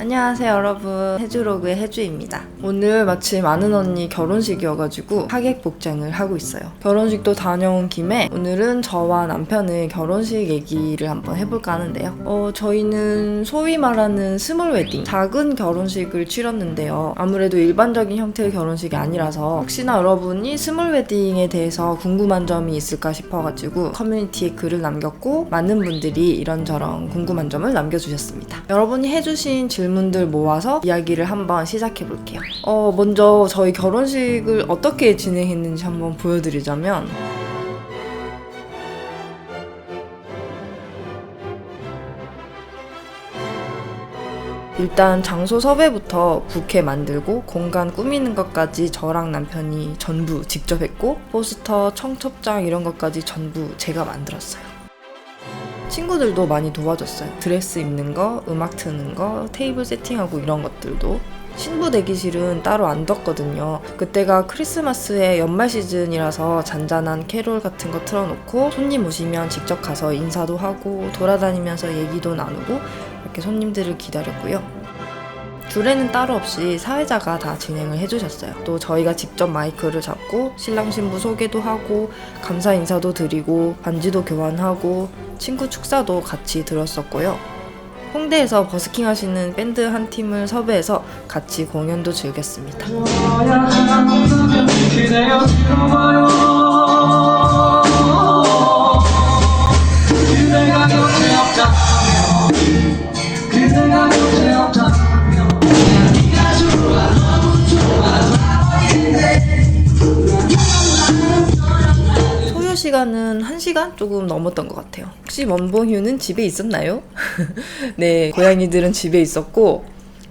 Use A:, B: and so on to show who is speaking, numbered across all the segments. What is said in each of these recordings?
A: 안녕하세요 여러분, 해주로그의 해주입니다. 오늘 마침 아는 언니 결혼식이어가지고 하객 복장을 하고 있어요. 결혼식도 다녀온 김에 오늘은 저와 남편의 결혼식 얘기를 한번 해볼까 하는데요. 저희는 소위 말하는 스몰 웨딩, 작은 결혼식을 치렀는데요. 아무래도 일반적인 형태의 결혼식이 아니라서 혹시나 여러분이 스몰 웨딩에 대해서 궁금한 점이 있을까 싶어가지고 커뮤니티에 글을 남겼고 많은 분들이 이런저런 궁금한 점을 남겨주셨습니다. 여러분이 해주신 질문들 모아서 이야기를 한번 시작해볼게요. 먼저 저희 결혼식을 어떻게 진행했는지 한번 보여드리자면, 일단 장소 섭외부터 부케 만들고 공간 꾸미는 것까지 저랑 남편이 전부 직접 했고, 포스터, 청첩장 이런 것까지 전부 제가 만들었어요. 친구들도 많이 도와줬어요. 드레스 입는 거, 음악 트는 거, 테이블 세팅하고 이런 것들도. 신부 대기실은 따로 안 뒀거든요. 그때가 크리스마스의 연말 시즌이라서 잔잔한 캐롤 같은 거 틀어놓고 손님 오시면 직접 가서 인사도 하고 돌아다니면서 얘기도 나누고 이렇게 손님들을 기다렸고요. 주례는 따로 없이 사회자가 다 진행을 해주셨어요. 또 저희가 직접 마이크를 잡고 신랑 신부 소개도 하고 감사 인사도 드리고 반지도 교환하고 친구 축사도 같이 들었었고요. 홍대에서 버스킹 하시는 밴드 한 팀을 섭외해서 같이 공연도 즐겼습니다. 소요 시간은 1시간 조금 넘었던 것 같아요. 혹시 원봉휴는 집에 있었나요? 네, 고양이들은 집에 있었고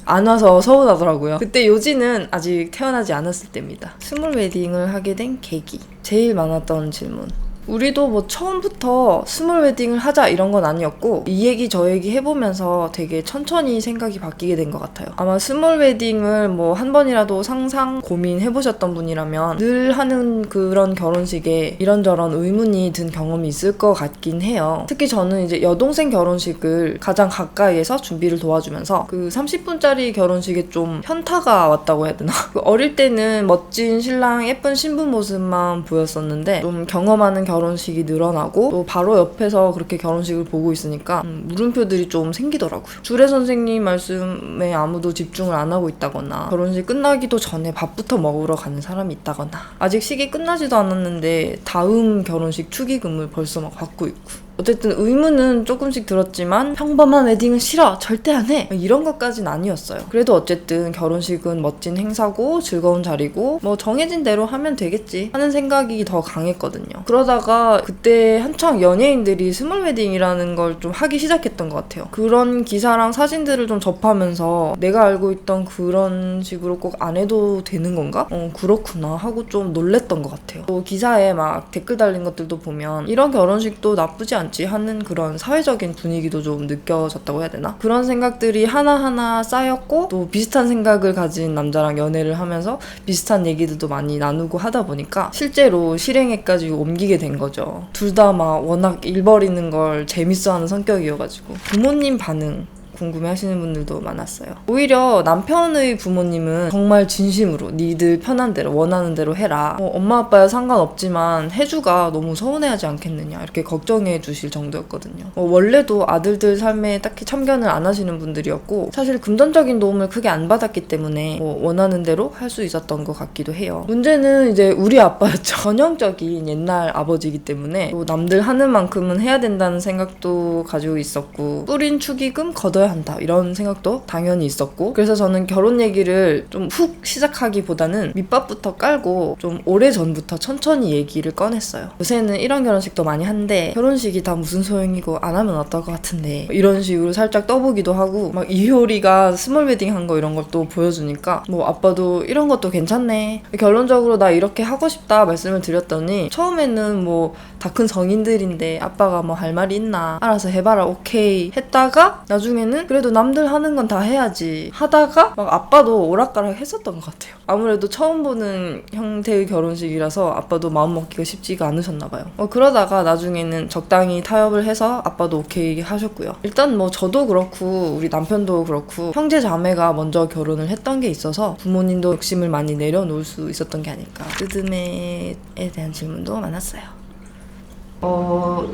A: 안 와서 서운하더라고요. 그때 요지는 아직 태어나지 않았을 때입니다. 스몰 웨딩을 하게 된 계기, 제일 많았던 질문. 우리도 뭐 처음부터 스몰 웨딩을 하자 이런 건 아니었고 이 얘기 저 얘기 해보면서 되게 천천히 생각이 바뀌게 된 것 같아요. 아마 스몰 웨딩을 뭐 한 번이라도 상상 고민해보셨던 분이라면 늘 하는 그런 결혼식에 이런저런 의문이 든 경험이 있을 것 같긴 해요. 특히 저는 이제 여동생 결혼식을 가장 가까이에서 준비를 도와주면서 그 30분짜리 결혼식에 좀 현타가 왔다고 해야 되나? 어릴 때는 멋진 신랑 예쁜 신부 모습만 보였었는데 좀 경험하는 결혼식이 늘어나고 또 바로 옆에서 그렇게 결혼식을 보고 있으니까 물음표들이 좀 생기더라고요. 주례 선생님 말씀에 아무도 집중을 안 하고 있다거나 결혼식 끝나기도 전에 밥부터 먹으러 가는 사람이 있다거나 아직 식이 끝나지도 않았는데 다음 결혼식 축의금을 벌써 막 받고 있고, 어쨌든 의문은 조금씩 들었지만 평범한 웨딩은 싫어, 절대 안 해, 이런 것까진 아니었어요. 그래도 어쨌든 결혼식은 멋진 행사고 즐거운 자리고 뭐 정해진 대로 하면 되겠지 하는 생각이 더 강했거든요. 그러다가 그때 한창 연예인들이 스몰 웨딩이라는 걸 좀 하기 시작했던 것 같아요. 그런 기사랑 사진들을 좀 접하면서 내가 알고 있던 그런 식으로 꼭 안 해도 되는 건가? 그렇구나 하고 좀 놀랬던 것 같아요. 또 기사에 막 댓글 달린 것들도 보면 이런 결혼식도 나쁘지 않지 하는 그런 사회적인 분위기도 좀 느껴졌다고 해야 되나? 그런 생각들이 하나하나 쌓였고 또 비슷한 생각을 가진 남자랑 연애를 하면서 비슷한 얘기들도 많이 나누고 하다 보니까 실제로 실행에까지 옮기게 된 거죠. 둘 다 막 워낙 일 벌이는 걸 재밌어하는 성격이어가지고. 부모님 반응 궁금해하시는 분들도 많았어요. 오히려 남편의 부모님은 정말 진심으로 니들 편한 대로 원하는 대로 해라, 엄마 아빠야 상관없지만 해주가 너무 서운해하지 않겠느냐 이렇게 걱정해 주실 정도였거든요. 원래도 아들들 삶에 딱히 참견을 안 하시는 분들이었고 사실 금전적인 도움을 크게 안 받았기 때문에 원하는 대로 할 수 있었던 것 같기도 해요. 문제는 이제 우리 아빠였죠. 전형적인 옛날 아버지이기 때문에 또 남들 하는 만큼은 해야 된다는 생각도 가지고 있었고 뿌린 축의금 걷어야 한다 이런 생각도 당연히 있었고, 그래서 저는 결혼 얘기를 좀 훅 시작하기보다는 밑밥부터 깔고 좀 오래전부터 천천히 얘기를 꺼냈어요. 요새는 이런 결혼식도 많이 한데 결혼식이 다 무슨 소용이고 안 하면 어떨 것 같은데 이런 식으로 살짝 떠보기도 하고, 막 이효리가 스몰 웨딩 한 거 이런 걸 또 보여주니까 뭐 아빠도 이런 것도 괜찮네, 결론적으로 나 이렇게 하고 싶다 말씀을 드렸더니 처음에는 뭐 다 큰 성인들인데 아빠가 뭐 할 말이 있나 알아서 해봐라 오케이 했다가 나중에는 그래도 남들 하는 건 다 해야지 하다가 막 아빠도 오락가락 했었던 것 같아요. 아무래도 처음 보는 형태의 결혼식이라서 아빠도 마음 먹기가 쉽지가 않으셨나 봐요. 그러다가 나중에는 적당히 타협을 해서 아빠도 오케이 하셨고요. 일단 뭐 저도 그렇고 우리 남편도 그렇고 형제 자매가 먼저 결혼을 했던 게 있어서 부모님도 욕심을 많이 내려놓을 수 있었던 게 아닐까. 스드메에 대한 질문도 많았어요.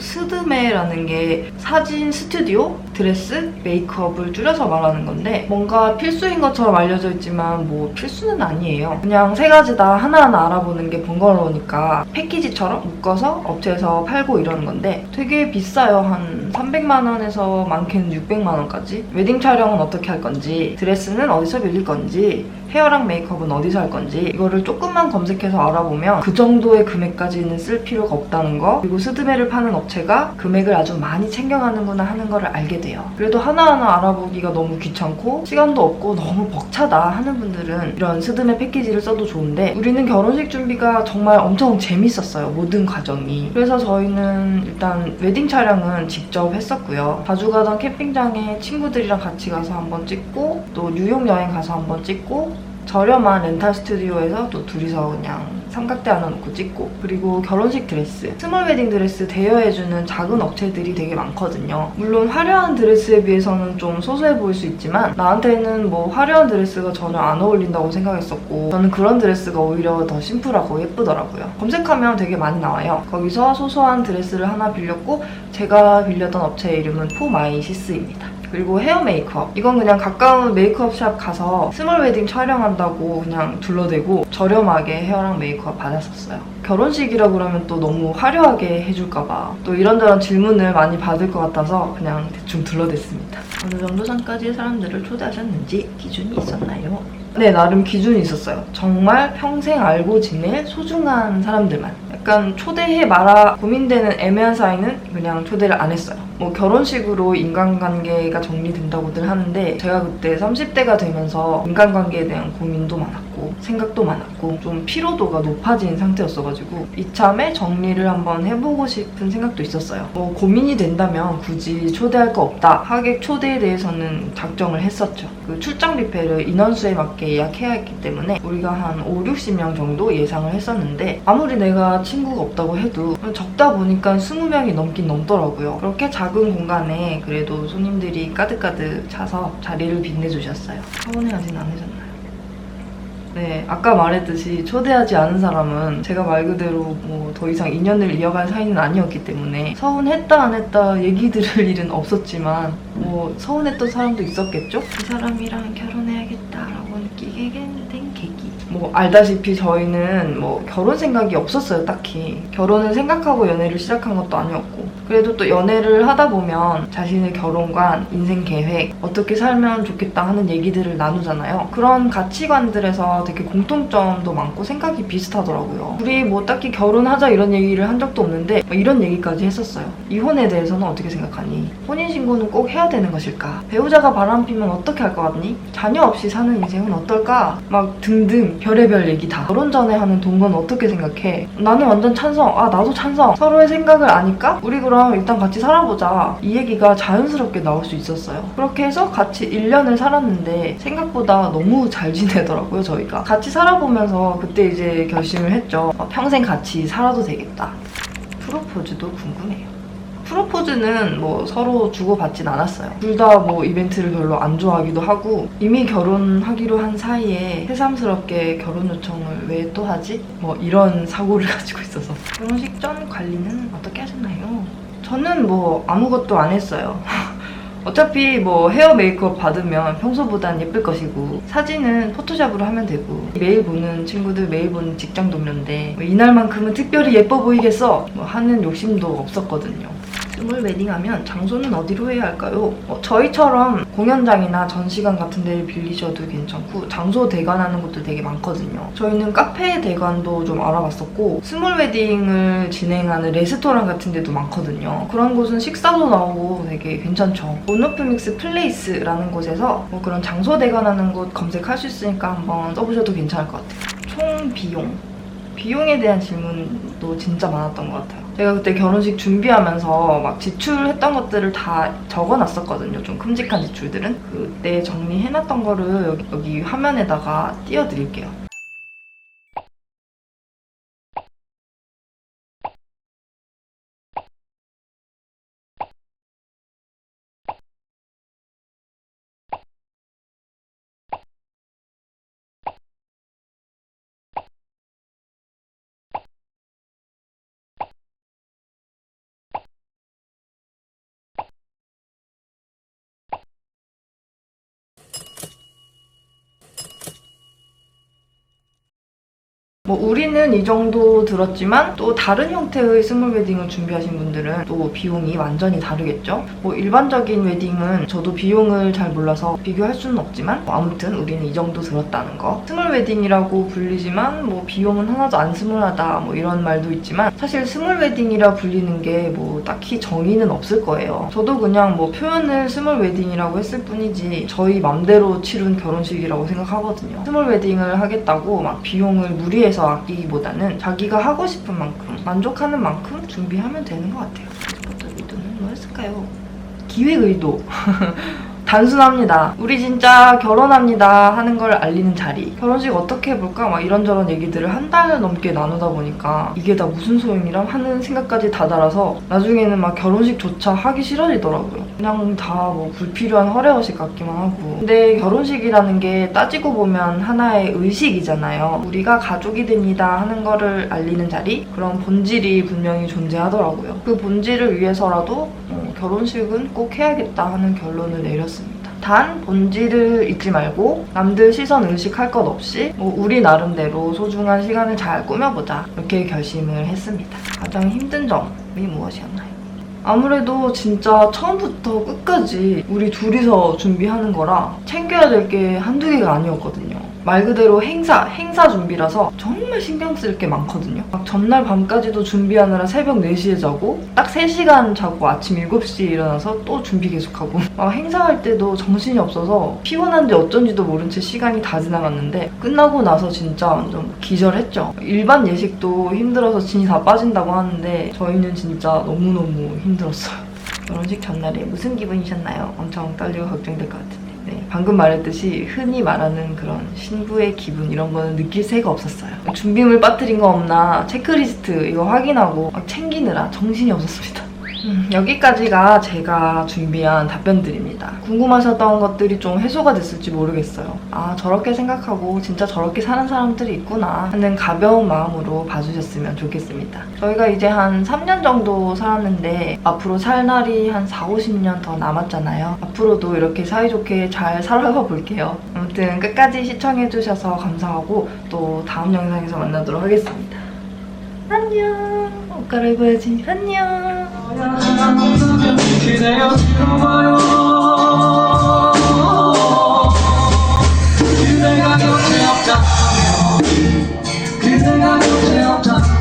A: 스드메라는 게 사진 스튜디오, 드레스, 메이크업을 줄여서 말하는 건데 뭔가 필수인 것처럼 알려져 있지만 뭐 필수는 아니에요. 그냥 세 가지 다 하나하나 알아보는 게 번거로우니까 패키지처럼 묶어서 업체에서 팔고 이러는 건데 되게 비싸요. 한 300만 원에서 많게는 600만 원까지. 웨딩 촬영은 어떻게 할 건지, 드레스는 어디서 빌릴 건지, 헤어랑 메이크업은 어디서 할 건지 이거를 조금만 검색해서 알아보면 그 정도의 금액까지는 쓸 필요가 없다는 거, 그리고 스드메를 파는 업체가 금액을 아주 많이 챙겨가는구나 하는 거를 알게 돼요. 그래도 하나하나 알아보기가 너무 귀찮고 시간도 없고 너무 벅차다 하는 분들은 이런 스드메 패키지를 써도 좋은데 우리는 결혼식 준비가 정말 엄청 재밌었어요. 모든 과정이. 그래서 저희는 일단 웨딩 촬영은 직접 했었고요. 자주 가던 캠핑장에 친구들이랑 같이 가서 한번 찍고 또 뉴욕 여행 가서 한번 찍고 저렴한 렌탈 스튜디오에서 또 둘이서 그냥 삼각대 하나 놓고 찍고, 그리고 결혼식 드레스, 스몰 웨딩 드레스 대여해주는 작은 업체들이 되게 많거든요. 물론 화려한 드레스에 비해서는 좀 소소해 보일 수 있지만 나한테는 뭐 화려한 드레스가 전혀 안 어울린다고 생각했었고 저는 그런 드레스가 오히려 더 심플하고 예쁘더라고요. 검색하면 되게 많이 나와요. 거기서 소소한 드레스를 하나 빌렸고 제가 빌렸던 업체 이름은 포마이시스입니다. 그리고 헤어 메이크업, 이건 그냥 가까운 메이크업 샵 가서 스몰 웨딩 촬영한다고 그냥 둘러대고 저렴하게 헤어랑 메이크업 받았었어요. 결혼식이라 그러면 또 너무 화려하게 해줄까봐 또 이런저런 질문을 많이 받을 것 같아서 그냥 대충 둘러댔습니다. 어느 정도 선까지 사람들을 초대하셨는지 기준이 있었나요? 네, 나름 기준이 있었어요. 정말 평생 알고 지낼 소중한 사람들만. 약간 초대해 마라 고민되는 애매한 사이는 그냥 초대를 안 했어요. 뭐 결혼식으로 인간관계가 정리된다고들 하는데 제가 그때 30대가 되면서 인간관계에 대한 고민도 많았고 생각도 많았고 좀 피로도가 높아진 상태였어가지고 이참에 정리를 한번 해보고 싶은 생각도 있었어요. 뭐 고민이 된다면 굳이 초대할 거 없다. 하객 초대에 대해서는 작정을 했었죠. 그 출장 뷔페를 인원수에 맞게 예약해야 했기 때문에 우리가 한 5, 60명 정도 예상을 했었는데 아무리 내가 친구가 없다고 해도 적다 보니까 20명이 넘긴 넘더라고요. 그렇게 작은 공간에 그래도 손님들이 가득가득 차서 자리를 빛내주셨어요. 서운해하진 않으셨나요? 네, 아까 말했듯이 초대하지 않은 사람은 제가 말 그대로 뭐 더 이상 인연을 이어갈 사이는 아니었기 때문에 서운했다 안 했다 얘기 들을 일은 없었지만 뭐 서운했던 사람도 있었겠죠? 이 사람이랑 결혼해야겠다라고 느끼게 된 계기. 뭐 알다시피 저희는 뭐 결혼 생각이 없었어요, 딱히. 결혼을 생각하고 연애를 시작한 것도 아니었고. 그래도 또 연애를 하다 보면 자신의 결혼관, 인생 계획, 어떻게 살면 좋겠다 하는 얘기들을 나누잖아요. 그런 가치관들에서 되게 공통점도 많고 생각이 비슷하더라고요. 우리 뭐 딱히 결혼하자 이런 얘기를 한 적도 없는데 이런 얘기까지 했었어요. 이혼에 대해서는 어떻게 생각하니? 혼인신고는 꼭 해야 되는 것일까? 배우자가 바람피면 어떻게 할 것 같니? 자녀 없이 사는 인생은 어떨까? 막 등등 별의별 얘기 다. 결혼 전에 하는 동거는 어떻게 생각해? 나는 완전 찬성. 나도 찬성. 서로의 생각을 아니까 우리 그럼 일단 같이 살아보자. 이 얘기가 자연스럽게 나올 수 있었어요. 그렇게 해서 같이 1년을 살았는데 생각보다 너무 잘 지내더라고요, 저희가. 같이 살아보면서 그때 이제 결심을 했죠. 평생 같이 살아도 되겠다. 프로포즈도 궁금해요. 프로포즈는 뭐 서로 주고받진 않았어요. 둘 다 뭐 이벤트를 별로 안 좋아하기도 하고 이미 결혼하기로 한 사이에 새삼스럽게 결혼 요청을 왜 또 하지? 뭐 이런 사고를 가지고 있어서. 결혼식 전 관리는 어떻게 하셨나요? 저는 뭐 아무것도 안 했어요. 어차피 뭐 헤어 메이크업 받으면 평소보단 예쁠 것이고 사진은 포토샵으로 하면 되고 매일 보는 친구들 매일 보는 직장 동료인데 뭐 이날만큼은 특별히 예뻐 보이겠어 뭐 하는 욕심도 없었거든요. 스몰 웨딩하면 장소는 어디로 해야 할까요? 저희처럼 공연장이나 전시관 같은 데를 빌리셔도 괜찮고 장소 대관하는 곳도 되게 많거든요. 저희는 카페 대관도 좀 알아봤었고 스몰 웨딩을 진행하는 레스토랑 같은 데도 많거든요. 그런 곳은 식사도 나오고 되게 괜찮죠. 온오프믹스 플레이스라는 곳에서 뭐 그런 장소 대관하는 곳 검색할 수 있으니까 한번 써보셔도 괜찮을 것 같아요. 총 비용. 비용에 대한 질문도 진짜 많았던 것 같아요. 제가 그때 결혼식 준비하면서 막 지출했던 것들을 다 적어놨었거든요. 좀 큼직한 지출들은. 그때 정리해놨던 거를 여기 화면에다가 띄워드릴게요. 뭐 우리는 이 정도 들었지만 또 다른 형태의 스몰 웨딩을 준비하신 분들은 또 비용이 완전히 다르겠죠. 뭐 일반적인 웨딩은 저도 비용을 잘 몰라서 비교할 수는 없지만 뭐 아무튼 우리는 이 정도 들었다는 거. 스몰 웨딩이라고 불리지만 뭐 비용은 하나도 안 스몰하다 뭐 이런 말도 있지만 사실 스몰 웨딩이라 불리는 게 뭐 딱히 정의는 없을 거예요. 저도 그냥 뭐 표현을 스몰 웨딩이라고 했을 뿐이지 저희 맘대로 치룬 결혼식이라고 생각하거든요. 스몰 웨딩을 하겠다고 막 비용을 무리해서 아끼기보다는 자기가 하고 싶은 만큼 만족하는 만큼 준비하면 되는 것 같아요. 어떤 의도는 뭐였을까요? 기획의도 단순합니다. 우리 진짜 결혼합니다 하는 걸 알리는 자리. 결혼식 어떻게 해볼까? 막 이런저런 얘기들을 한 달 넘게 나누다 보니까 이게 다 무슨 소용이람 하는 생각까지 다다라서 나중에는 막 결혼식조차 하기 싫어지더라고요. 그냥 다 뭐 불필요한 허례허식 같기만 하고. 근데 결혼식이라는 게 따지고 보면 하나의 의식이잖아요. 우리가 가족이 됩니다 하는 거를 알리는 자리? 그런 본질이 분명히 존재하더라고요. 그 본질을 위해서라도 결혼식은 꼭 해야겠다 하는 결론을 내렸습니다. 단 본질을 잊지 말고 남들 시선 의식할 것 없이 우리 나름대로 소중한 시간을 잘 꾸며보자 이렇게 결심을 했습니다. 가장 힘든 점이 무엇이었나요? 아무래도 진짜 처음부터 끝까지 우리 둘이서 준비하는 거라 챙겨야 될 게 한두 개가 아니었거든요. 말 그대로 행사 준비라서 정말 신경 쓸 게 많거든요. 막 전날 밤까지도 준비하느라 새벽 4시에 자고 딱 3시간 자고 아침 7시에 일어나서 또 준비 계속하고 막 행사할 때도 정신이 없어서 피곤한지 어쩐지도 모른 채 시간이 다 지나갔는데 끝나고 나서 진짜 완전 기절했죠. 일반 예식도 힘들어서 진이 다 빠진다고 하는데 저희는 진짜 너무너무 힘들었어요. 결혼식 전날에 무슨 기분이셨나요? 엄청 떨리고 걱정될 것 같은데. 네, 방금 말했듯이 흔히 말하는 그런 신부의 기분 이런 거는 느낄 새가 없었어요. 준비물 빠뜨린 거 없나 체크리스트 이거 확인하고 막 챙기느라 정신이 없었습니다. 여기까지가 제가 준비한 답변들입니다. 궁금하셨던 것들이 좀 해소가 됐을지 모르겠어요. 아, 저렇게 생각하고 진짜 저렇게 사는 사람들이 있구나 하는 가벼운 마음으로 봐주셨으면 좋겠습니다. 저희가 이제 한 3년 정도 살았는데 앞으로 살 날이 한 4, 50년 더 남았잖아요. 앞으로도 이렇게 사이좋게 잘 살아가 볼게요. 아무튼 끝까지 시청해주셔서 감사하고 또 다음 영상에서 만나도록 하겠습니다. 안녕. 옷 갈아입어야지. 안녕. 그대여 들어봐요. 그대가 곁에 없다면 그대가 곁에 없다면